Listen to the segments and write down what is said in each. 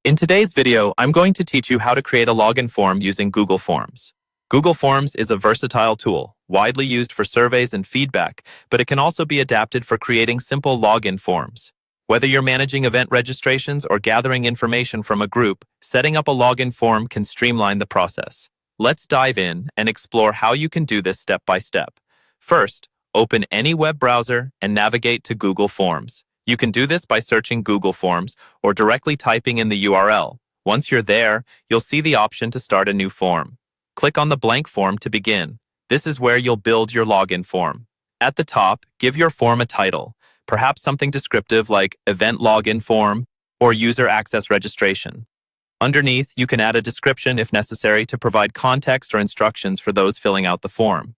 In today's video, I'm going to teach you how to create a login form using Google Forms. Google Forms is a versatile tool, widely used for surveys and feedback, but it can also be adapted for creating simple login forms. Whether you're managing event registrations or gathering information from a group, setting up a login form can streamline the process. Let's dive in and explore how you can do this step by step. First, open any web browser and navigate to Google Forms. You can do this by searching Google Forms or directly typing in the URL. Once you're there, you'll see the option to start a new form. Click on the blank form to begin. This is where you'll build your login form. At the top, give your form a title, perhaps something descriptive like Event Login Form or User Access Registration. Underneath, you can add a description if necessary to provide context or instructions for those filling out the form.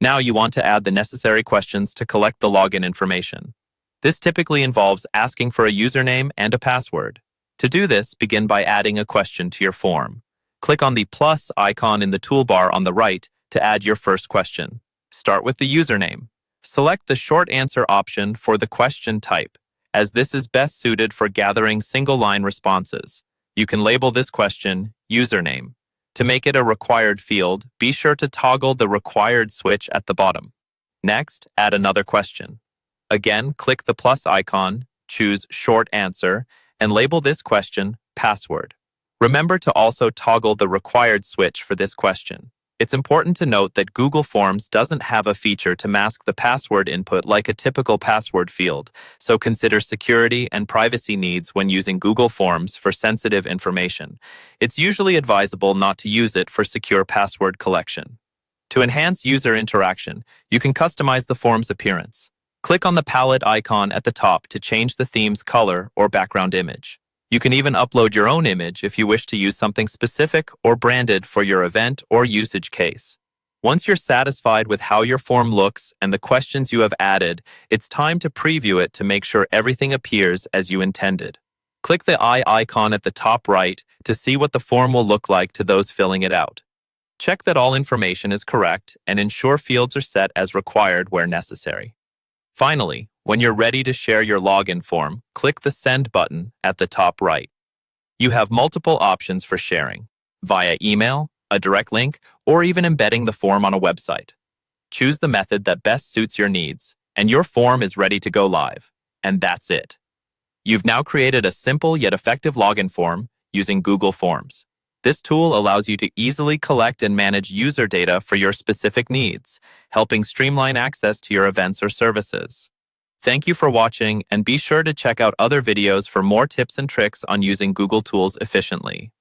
Now you want to add the necessary questions to collect the login information. This typically involves asking for a username and a password. To do this, begin by adding a question to your form. Click on the plus icon in the toolbar on the right to add your first question. Start with the username. Select the short answer option for the question type, as this is best suited for gathering single-line responses. You can label this question username. To make it a required field, be sure to toggle the required switch at the bottom. Next, add another question. Again, click the plus icon, choose short answer, and label this question password. Remember to also toggle the required switch for this question. It's important to note that Google Forms doesn't have a feature to mask the password input like a typical password field, so consider security and privacy needs when using Google Forms for sensitive information. It's usually advisable not to use it for secure password collection. To enhance user interaction, you can customize the form's appearance. Click on the palette icon at the top to change the theme's color or background image. You can even upload your own image if you wish to use something specific or branded for your event or usage case. Once you're satisfied with how your form looks and the questions you have added, it's time to preview it to make sure everything appears as you intended. Click the eye icon at the top right to see what the form will look like to those filling it out. Check that all information is correct and ensure fields are set as required where necessary. Finally, when you're ready to share your login form, click the Send button at the top right. You have multiple options for sharing, via email, a direct link, or even embedding the form on a website. Choose the method that best suits your needs, and your form is ready to go live. And that's it. You've now created a simple yet effective login form using Google Forms. This tool allows you to easily collect and manage user data for your specific needs, helping streamline access to your events or services. Thank you for watching, and be sure to check out other videos for more tips and tricks on using Google tools efficiently.